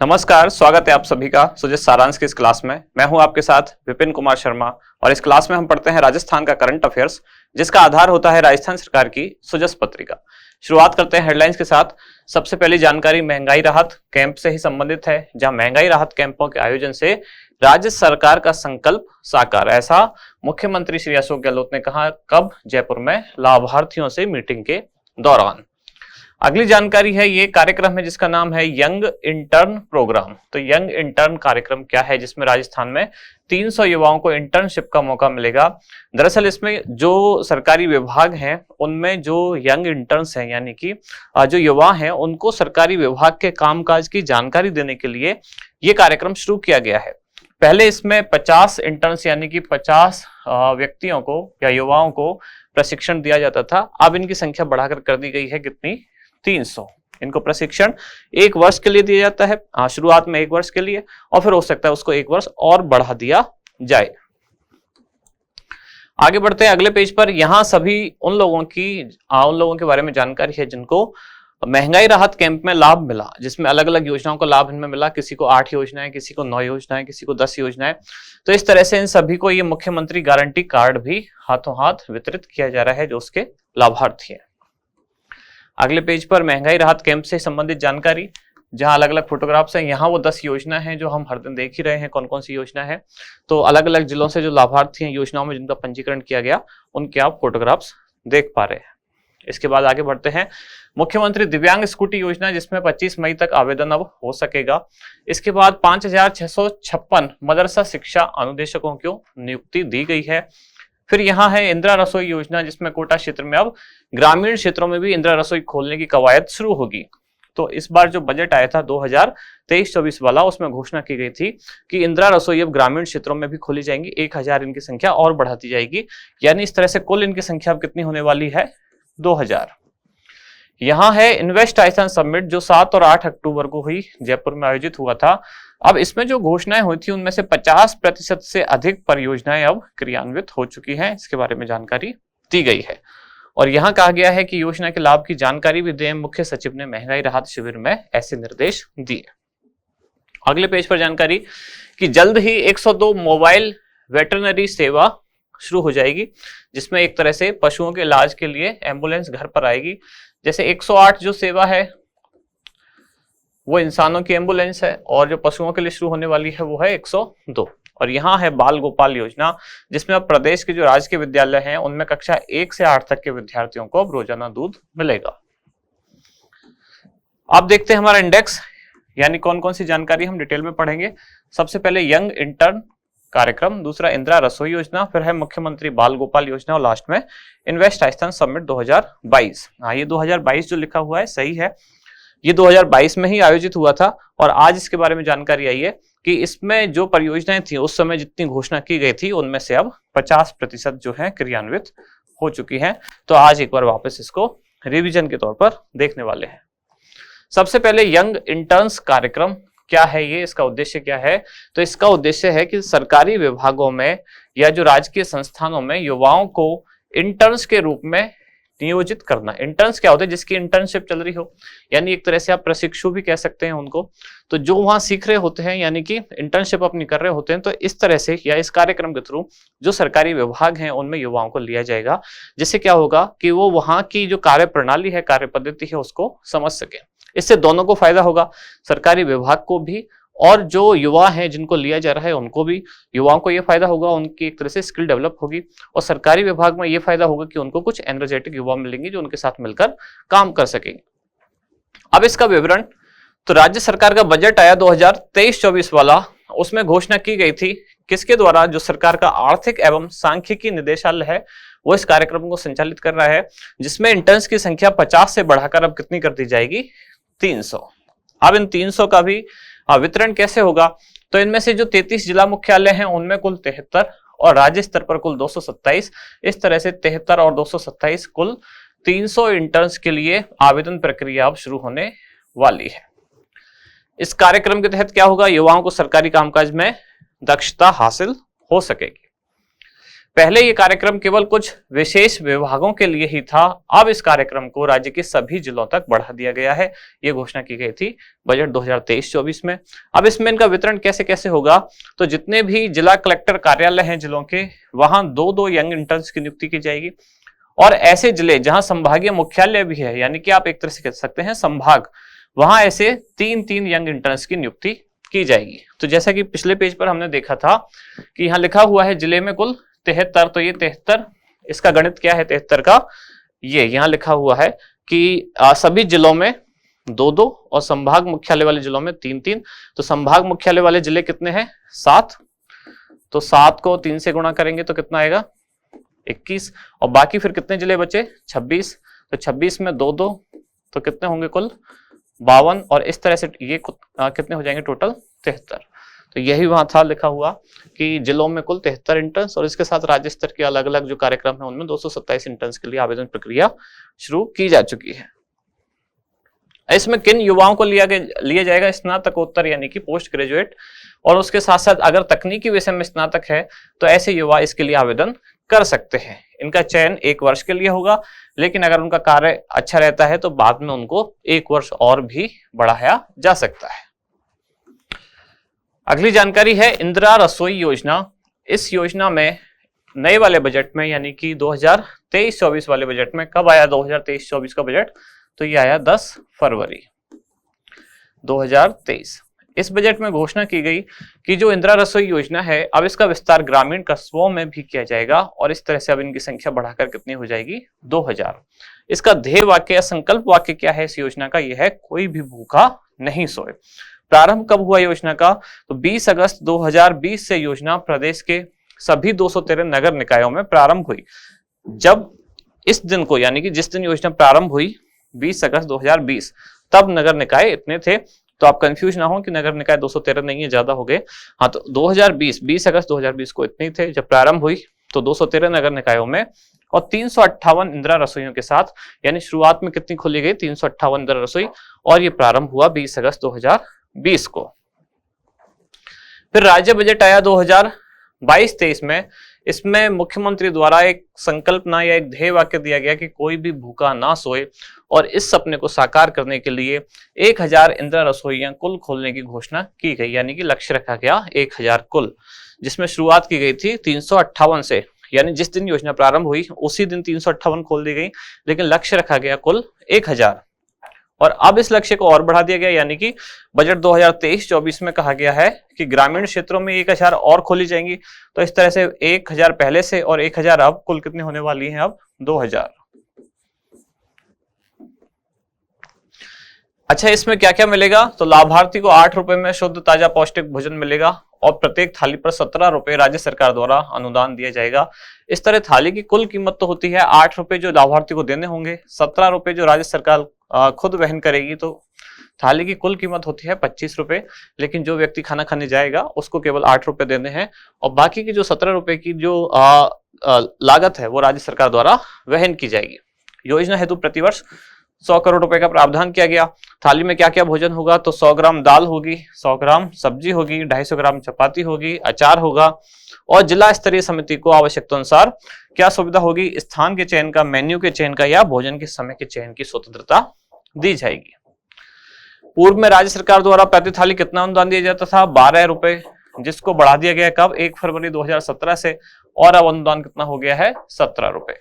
नमस्कार, स्वागत है आप सभी का सुजय सारांश की इस क्लास में। मैं हूं आपके साथ विपिन कुमार शर्मा और इस क्लास में हम पढ़ते हैं राजस्थान का करंट अफेयर्स, जिसका आधार होता है राजस्थान सरकार की सुजस पत्रिका। शुरुआत करते हैं हेडलाइंस के साथ। सबसे पहली जानकारी महंगाई राहत कैंप से ही संबंधित है, जहां महंगाई राहत कैंपों के आयोजन से राज्य सरकार का संकल्प साकार, ऐसा मुख्यमंत्री श्री अशोक गहलोत ने कहा। कब? जयपुर में लाभार्थियों से मीटिंग के दौरान। अगली जानकारी है, ये कार्यक्रम है जिसका नाम है यंग इंटर्न प्रोग्राम। तो यंग इंटर्न कार्यक्रम क्या है, जिसमें राजस्थान में 300 युवाओं को इंटर्नशिप का मौका मिलेगा। दरअसल इसमें जो सरकारी विभाग हैं उनमें जो यंग इंटर्न्स हैं, यानी कि जो युवा हैं, उनको सरकारी विभाग के कामकाज की जानकारी देने के लिए ये कार्यक्रम शुरू किया गया है। पहले इसमें 50 इंटर्न्स यानी कि 50 व्यक्तियों को या युवाओं को प्रशिक्षण दिया जाता था। अब इनकी संख्या बढ़ाकर कर दी गई है कितनी? 300। इनको प्रशिक्षण 1 वर्ष के लिए दिया जाता है। शुरुआत में 1 वर्ष के लिए, और फिर हो सकता है उसको 1 वर्ष और बढ़ा दिया जाए। आगे बढ़ते हैं अगले पेज पर। यहां सभी उन लोगों के बारे में जानकारी है जिनको महंगाई राहत कैंप में लाभ मिला, जिसमें अलग अलग योजनाओं का लाभ इनमें मिला। किसी को 8 योजनाएं, किसी को 9 योजनाएं, किसी को 10 योजनाएं। तो इस तरह से इन सभी को ये मुख्यमंत्री गारंटी कार्ड भी हाथों हाथ वितरित किया जा रहा है, जो उसके लाभार्थी है। अगले पेज पर महंगाई राहत कैंप से संबंधित जानकारी, जहां अलग अलग फोटोग्राफ्स हैं। यहाँ वो 10 योजना है जो हम हर दिन देख ही रहे हैं कौन कौन सी योजना है। तो अलग अलग जिलों से जो लाभार्थी हैं योजनाओं में जिनका पंजीकरण किया गया, उनके आप फोटोग्राफ्स देख पा रहे हैं। इसके बाद आगे बढ़ते हैं। मुख्यमंत्री दिव्यांग स्कूटी योजना, जिसमें 25 मई तक आवेदन अब हो सकेगा। इसके बाद 5656 मदरसा शिक्षा अनुदेशकों को नियुक्ति दी गई है। फिर यहाँ है इंदिरा रसोई योजना, जिसमें कोटा क्षेत्र में अब ग्रामीण क्षेत्रों में भी इंदिरा रसोई खोलने की कवायद शुरू होगी। तो इस बार जो बजट आया था 2023-24 वाला, उसमें घोषणा की गई थी कि इंदिरा रसोई अब ग्रामीण क्षेत्रों में भी खोली जाएंगी। 1000 इनकी संख्या और बढ़ा दी जाएगी, यानी इस तरह से कुल इनकी संख्या अब कितनी होने वाली है? 2000। यहाँ है इन्वेस्ट राजस्थान समिट, जो 7 और 8 अक्टूबर को हुई, जयपुर में आयोजित हुआ था। अब इसमें जो घोषणाएं हुई थी उनमें से 50% से अधिक परियोजनाएं अब क्रियान्वित हो चुकी हैं। इसके बारे में जानकारी दी गई है और यहाँ कहा गया है कि योजना के लाभ की जानकारी भी दें। मुख्य सचिव ने महंगाई राहत शिविर में ऐसे निर्देश दिए। अगले पेज पर जानकारी कि जल्द ही 102 मोबाइल वेटरनरी सेवा शुरू हो जाएगी, जिसमें एक तरह से पशुओं के इलाज के लिए एम्बुलेंस घर पर आएगी। जैसे 108 जो सेवा है वो इंसानों की एम्बुलेंस है, और जो पशुओं के लिए शुरू होने वाली है वो है 102। और यहाँ है बाल गोपाल योजना, जिसमें अब प्रदेश के जो राजकीय विद्यालय हैं उनमें कक्षा 1 से 8 तक के विद्यार्थियों को अब रोजाना दूध मिलेगा। अब देखते हैं हमारा इंडेक्स, यानी कौन कौन सी जानकारी हम डिटेल में पढ़ेंगे। सबसे पहले यंग इंटर्न कार्यक्रम, दूसरा इंदिरा रसोई योजना, फिर है मुख्यमंत्री बाल गोपाल योजना, और लास्ट में इन्वेस्ट राजस्थान समिट 2022। ये 2022 जो लिखा हुआ है सही है, ये 2022 में ही आयोजित हुआ था। और आज इसके बारे में जानकारी आई है कि इसमें जो परियोजनाएं थी उस समय जितनी घोषणा की गई थी उनमें से अब 50% जो है क्रियान्वित हो चुकी हैं। तो आज एक बार वापस इसको रिवीजन के तौर पर देखने वाले हैं। सबसे पहले यंग इंटर्न्स कार्यक्रम क्या है, ये इसका उद्देश्य क्या है? तो इसका उद्देश्य है कि सरकारी विभागों में या जो राजकीय संस्थानों में युवाओं को इंटर्न्स के रूप में नियोजित करना। इंटर्न्स क्या होते हैं? जिसकी इंटर्नशिप चल रही हो, यानी एक तरह से आप प्रशिक्षु भी कह सकते हैं उनको। तो जो वहां सीख रहे होते हैं, यानी कि इंटर्नशिप अपनी कर रहे होते हैं, तो इस तरह से या इस कार्यक्रम के थ्रू जो सरकारी विभाग हैं उनमें युवाओं को लिया जाएगा, जिससे क्या होगा कि वो वहां की जो कार्य प्रणाली है, कार्य पद्धति है, उसको समझ सके। इससे दोनों को फायदा होगा, सरकारी विभाग को भी और जो युवा हैं जिनको लिया जा रहा है उनको भी। युवाओं को ये फायदा होगा, उनकी एक तरह से स्किल डेवलप होगी, और सरकारी विभाग में ये फायदा होगा कि उनको कुछ एनर्जेटिक युवा मिलेंगे जो उनके साथ मिलकर काम कर सकेंगे। अब इसका विवरण, तो राज्य सरकार का बजट आया 2023-24 वाला, उसमें घोषणा की गई थी किसके द्वारा? जो सरकार का आर्थिक एवं सांख्यिकी निदेशालय है वो इस कार्यक्रम को संचालित कर रहा है, जिसमें इंटर्न्स की संख्या 50 से बढ़ाकर अब कितनी कर दी जाएगी? 300। अब इन 300 का भी वितरण कैसे होगा? तो इनमें से जो 33 जिला मुख्यालय हैं उनमें कुल 73 और राज्य स्तर पर कुल 227। इस तरह से 73 और 227 कुल 300 इंटर्न्स के लिए आवेदन प्रक्रिया अब शुरू होने वाली है। इस कार्यक्रम के तहत क्या होगा? युवाओं को सरकारी कामकाज में दक्षता हासिल हो सकेगी। पहले ये कार्यक्रम केवल कुछ विशेष विभागों के लिए ही था, अब इस कार्यक्रम को राज्य के सभी जिलों तक बढ़ा दिया गया है। ये घोषणा की गई थी बजट 2023-24 में। अब इसमें इनका वितरण कैसे कैसे होगा, तो जितने भी जिला कलेक्टर कार्यालय हैं जिलों के, वहां 2-2 यंग इंटर्न्स की नियुक्ति की जाएगी। और ऐसे जिले जहां संभागीय मुख्यालय भी है, यानी कि आप एक तरह से कह सकते हैं संभाग, वहां ऐसे 3-3 यंग इंटर्न्स की नियुक्ति की जाएगी। तो जैसा कि पिछले पेज पर हमने देखा था कि यहाँ लिखा हुआ है जिले में कुल 73, तो ये 73, इसका गणित क्या है 73 का, ये यहाँ लिखा हुआ है कि सभी जिलों में 2-2 और संभाग मुख्यालय वाले जिलों में 3-3। तो संभाग मुख्यालय वाले जिले कितने हैं, 7, तो 7 को 3 से गुणा करेंगे तो कितना आएगा 21, और बाकी फिर कितने जिले बचे 26, तो 26 में 2-2, तो कितने होंगे कुल 52, और इस तरह से ये कितने हो जाएंगे टोटल 73। तो यही वहां था लिखा हुआ कि जिलों में कुल 73 इंटर्न्स, और इसके साथ राज्य स्तर के अलग अलग जो कार्यक्रम है उनमें 227 इंटर्न्स के लिए आवेदन प्रक्रिया शुरू की जा चुकी है। इसमें किन युवाओं को लिया जाएगा, स्नातकोत्तर यानी कि पोस्ट ग्रेजुएट, और उसके साथ साथ अगर तकनीकी विषय में स्नातक है तो ऐसे युवा इसके लिए आवेदन कर सकते हैं। इनका चयन 1 वर्ष के लिए होगा, लेकिन अगर उनका कार्य अच्छा रहता है तो बाद में उनको 1 वर्ष और भी बढ़ाया जा सकता है। अगली जानकारी है इंदिरा रसोई योजना। इस योजना में नए वाले बजट में यानी कि 2023-24 वाले बजट में, कब आया 2023-24 का बजट, तो ये आया 10 फरवरी 2023। इस बजट में घोषणा की गई कि जो इंदिरा रसोई योजना है अब इसका विस्तार ग्रामीण कस्बों में भी किया जाएगा, और इस तरह से अब इनकी संख्या बढ़ाकर कितनी हो जाएगी 2000। इसका ध्येय वाक्य या संकल्प वाक्य क्या है इस योजना का, यह है कोई भी भूखा नहीं सोए। प्रारंभ कब हुआ योजना का, तो 20 अगस्त 2020 से योजना प्रदेश के सभी 213 नगर निकायों में प्रारंभ हुई। जब इस दिन को यानी कि जिस दिन योजना प्रारंभ हुई 20 अगस्त 2020, तब नगर निकाय इतने थे, तो आप कंफ्यूज ना हो कि नगर निकाय 213 नहीं है, ज्यादा हो गए। हाँ, तो 2020 अगस्त 2020 को इतने ही थे जब प्रारंभ हुई, तो 213 नगर निकायों में, और 358 इंदिरा रसोइयों के साथ, यानी शुरुआत में कितनी खोली गई 358 इंदिरा रसोई, और ये प्रारंभ हुआ 20 अगस्त 2020 को। फिर राज्य बजट आया 2022-23 में। इसमें मुख्यमंत्री द्वारा एक संकल्पना या एक ध्येय वाक्य दिया गया कि कोई भी भूखा ना सोए, और इस सपने को साकार करने के लिए 1000 इंदिरा रसोइयां कुल खोलने की घोषणा की गई, यानी कि लक्ष्य रखा गया 1000 कुल, जिसमें शुरुआत की गई थी 358 से, यानी जिस दिन योजना प्रारंभ हुई उसी दिन 358 खोल दी गई, लेकिन लक्ष्य रखा गया कुल 1000। और अब इस लक्ष्य को और बढ़ा दिया गया, यानी कि बजट 2023-24 में कहा गया है कि ग्रामीण क्षेत्रों में 1000 और खोली जाएंगी। तो इस तरह से 1000 पहले से और 1000 अब, कुल कितनी होने वाली हैं अब 2000। अच्छा, इसमें क्या क्या मिलेगा, तो लाभार्थी को 8 रुपए में शुद्ध ताजा पौष्टिक भोजन मिलेगा, और प्रत्येक थाली पर 17 रुपए राज्य सरकार द्वारा अनुदान दिया जाएगा। इस तरह थाली की कुल कीमत तो होती है 8 रुपए जो लाभार्थी को देने होंगे, 17 रुपए जो राज्य सरकार खुद वहन करेगी, तो थाली की कुल कीमत होती है 25 रुपए। लेकिन जो व्यक्ति खाना खाने जाएगा उसको केवल 8 रुपए देने हैं, और बाकी की जो 17 रुपए की जो लागत है वो राज्य सरकार द्वारा वहन की जाएगी। योजना हेतु प्रतिवर्ष 100 करोड़ रुपए का प्रावधान किया गया। थाली में क्या क्या भोजन होगा, तो 100 ग्राम दाल होगी, 100 ग्राम सब्जी होगी, 250 ग्राम चपाती होगी, अचार होगा, और जिला स्तरीय समिति को आवश्यकता अनुसार क्या सुविधा होगी, स्थान के चयन का, मेन्यू के चयन का, या भोजन के समय के चयन की स्वतंत्रता दी जाएगी। पूर्व में राज्य सरकार द्वारा प्रति थाली कितना अनुदान दिया जाता था, 12 रुपए, जिसको बढ़ा दिया गया कब 1 फरवरी 2017 से, और अब अनुदान कितना हो गया है 17 रुपए।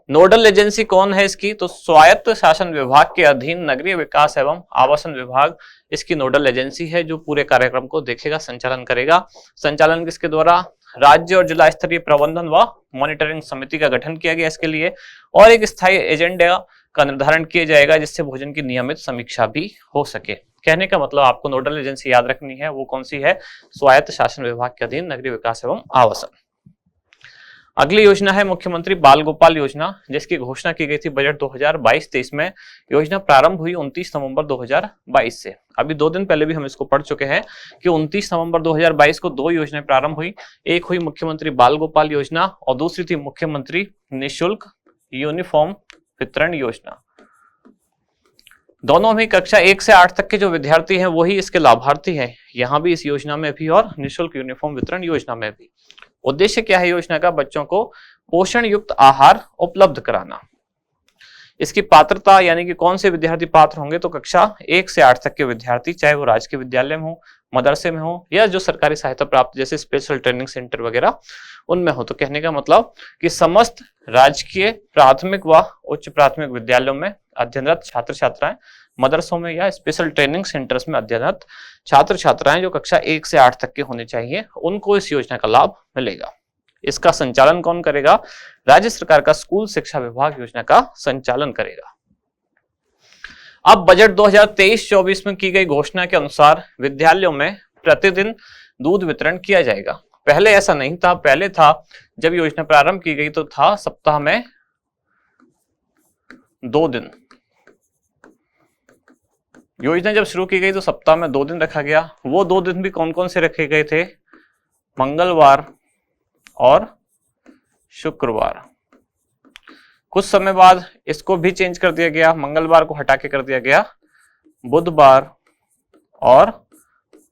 नोडल एजेंसी कौन है इसकी, तो स्वायत्त शासन विभाग के अधीन नगरीय विकास एवं आवासन विभाग इसकी नोडल एजेंसी है, जो पूरे कार्यक्रम को देखेगा, संचालन करेगा। संचालन किसके द्वारा, राज्य और जिला स्तरीय प्रबंधन व मॉनिटरिंग समिति का गठन किया गया इसके लिए, और एक स्थायी एजेंडा का निर्धारण किया जाएगा जिससे भोजन की नियमित समीक्षा भी हो सके। कहने का मतलब आपको नोडल एजेंसी याद रखनी है, वो कौन सी है, स्वायत्त शासन विभाग के अधीन नगरीय विकास एवं आवासन। अगली योजना है मुख्यमंत्री बाल गोपाल योजना, जिसकी घोषणा की गई थी बजट 2022-23 में। योजना प्रारंभ हुई 29 नवंबर 2022 से। अभी 2 दिन पहले भी हम इसको पढ़ चुके हैं कि 29 नवंबर 2022 को 2 योजनाएं प्रारंभ हुई। एक हुई मुख्यमंत्री बाल गोपाल योजना, और दूसरी थी मुख्यमंत्री निःशुल्क यूनिफॉर्म वितरण योजना। दोनों में कक्षा 1 से 8 तक के जो विद्यार्थी हैं वही इसके लाभार्थी हैं, यहाँ भी इस योजना में भी और निःशुल्क यूनिफॉर्म वितरण योजना में भी। उद्देश्य क्या है योजना का? बच्चों को पोषण युक्त आहार उपलब्ध कराना। इसकी पात्रता यानी कि कौन से विद्यार्थी पात्र होंगे, तो कक्षा 1 से 8 तक के विद्यार्थी, चाहे वो राजकीय विद्यालय में हो, मदरसे में हो या जो सरकारी सहायता प्राप्त जैसे स्पेशल ट्रेनिंग सेंटर वगैरह उनमें हो। तो कहने का मतलब कि समस्त राजकीय प्राथमिक व उच्च प्राथमिक विद्यालयों में अध्ययनरत छात्र छात्राएं, मदरसों में या स्पेशल ट्रेनिंग सेंटर्स में अध्ययनरत छात्र छात्राएं जो कक्षा 1 से 8 तक के होने चाहिए, उनको इस योजना का लाभ मिलेगा। इसका संचालन कौन करेगा? राज्य सरकार का स्कूल शिक्षा विभाग योजना का संचालन करेगा। अब बजट 2023-24 में की गई घोषणा के अनुसार विद्यालयों में प्रतिदिन दूध वितरण किया जाएगा। पहले ऐसा नहीं था, पहले था जब योजना प्रारंभ की गई तो था सप्ताह में 2 दिन। योजना जब शुरू की गई तो सप्ताह में 2 दिन रखा गया। वो 2 दिन भी कौन कौन से रखे गए थे? मंगलवार और शुक्रवार। कुछ समय बाद इसको भी चेंज कर दिया गया, मंगलवार को हटा के कर दिया गया बुधवार और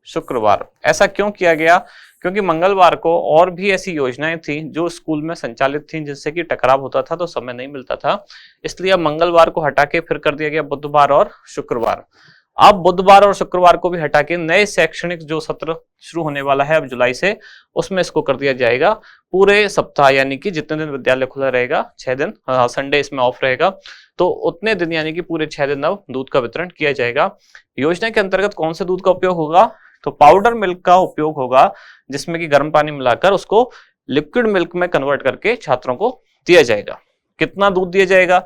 शुक्रवार। ऐसा क्यों किया गया? क्योंकि मंगलवार को और भी ऐसी योजनाएं थी जो स्कूल में संचालित थी जिससे कि टकराव होता था तो समय नहीं मिलता था, इसलिए मंगलवार को हटा के फिर कर दिया गया बुधवार और शुक्रवार। अब बुधवार और शुक्रवार को भी हटा के नए शैक्षणिक जो सत्र शुरू होने वाला है अब जुलाई से, उसमें इसको कर दिया जाएगा पूरे सप्ताह, यानी कि जितने दिन विद्यालय खुला रहेगा 6 दिन, संडे इसमें ऑफ रहेगा, तो उतने दिन यानी कि पूरे 6 दिन अब दूध का वितरण किया जाएगा। योजना के अंतर्गत कौन से दूध का उपयोग होगा? तो पाउडर मिल्क का उपयोग होगा, जिसमें कि गर्म पानी मिलाकर उसको लिक्विड मिल्क में कन्वर्ट करके छात्रों को दिया जाएगा। कितना दूध दिया जाएगा?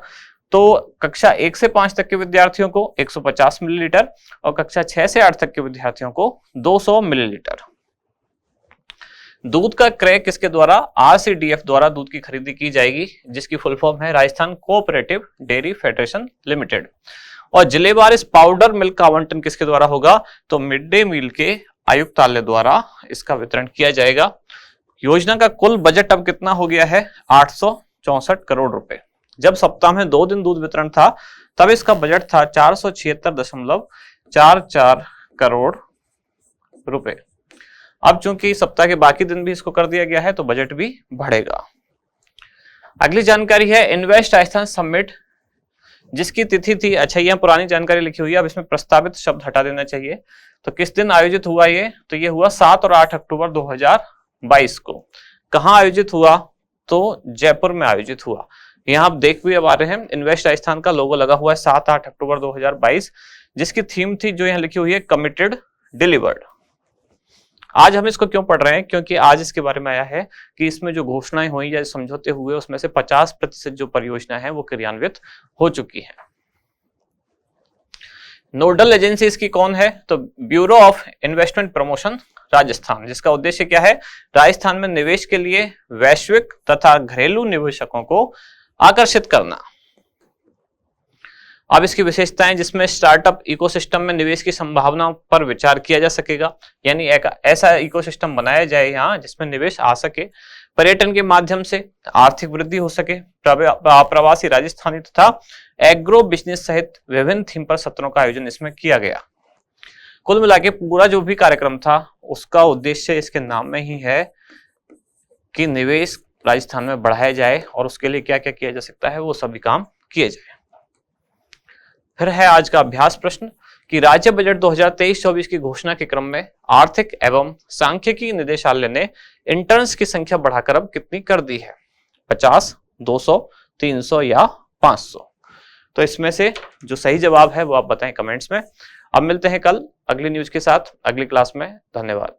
तो कक्षा 1 से 5 तक के विद्यार्थियों को 150 मिलीलीटर और कक्षा 6 से 8 तक के विद्यार्थियों को 200 मिलीलीटर। दूध का क्रय किसके द्वारा? RCDF द्वारा दूध की खरीदी की जाएगी, जिसकी फुल फॉर्म है Rajasthan cooperative dairy federation limited. और जिलेवार इस पाउडर मिल्क का आवंटन किसके द्वारा होगा? तो मिड डे मील के आयुक्तालय द्वारा इसका वितरण किया जाएगा। योजना का कुल बजट अब कितना हो गया है? 864 करोड़ रुपए। जब सप्ताह में 2 दिन दूध वितरण था तब इसका बजट था 476.44 करोड़ रुपए। अब चूंकि सप्ताह के बाकी दिन भी इसको कर दिया गया है तो बजट भी बढ़ेगा। अगली जानकारी है इन्वेस्ट राजस्थान समिट, जिसकी तिथि थी, अच्छा यह पुरानी जानकारी लिखी हुई है, अब इसमें प्रस्तावित शब्द हटा देना चाहिए। तो किस दिन आयोजित हुआ ये? तो ये हुआ 7 और 8 अक्टूबर 2022 को। कहां आयोजित हुआ? तो जयपुर में आयोजित हुआ। यहाँ आप देख भी अब आ रहे हैं, इन्वेस्ट राजस्थान का लोगो लगा हुआ है 7-8 अक्टूबर 2022, जिसकी थीम थी जो यहाँ लिखी हुई है कमिटेड डिलीवर्ड। आज हम इसको क्यों पढ़ रहे हैं? क्योंकि आज इसके बारे में आया है कि इसमें जो घोषणाएं हुई या समझौते हुए उसमें से 50% जो परियोजना है वो क्रियान्वित हो चुकी है। नोडल एजेंसी इसकी कौन है? तो bureau of investment promotion Rajasthan, जिसका उद्देश्य क्या है? राजस्थान में निवेश के लिए वैश्विक तथा घरेलू निवेशकों को आकर्षित करना। अब इसकी विशेषताएं, जिसमें स्टार्टअप इकोसिस्टम में निवेश की संभावनाओं पर विचार किया जा सकेगा, यानी एक ऐसा इकोसिस्टम बनाया जाए यहाँ जिसमें निवेश आ सके, पर्यटन के माध्यम से आर्थिक वृद्धि हो सके, प्रवासी राजस्थानी तथा एग्रो बिजनेस सहित विभिन्न थीम पर सत्रों का आयोजन इसमें किया गया। कुल मिला के पूरा जो भी कार्यक्रम था उसका उद्देश्य इसके नाम में ही है कि निवेश राजस्थान में बढ़ाया जाए और उसके लिए क्या क्या किया जा सकता है वो सभी काम किए जाए। फिर है आज का अभ्यास प्रश्न कि राज्य बजट 2023-24 की घोषणा के क्रम में आर्थिक एवं सांख्यिकी निदेशालय ने इंटर्न्स की संख्या बढ़ाकर अब कितनी कर दी है? 50, 200, 300 या 500? तो इसमें से जो सही जवाब है वो आप बताएं कमेंट्स में। अब मिलते हैं कल अगली न्यूज के साथ अगली क्लास में। धन्यवाद।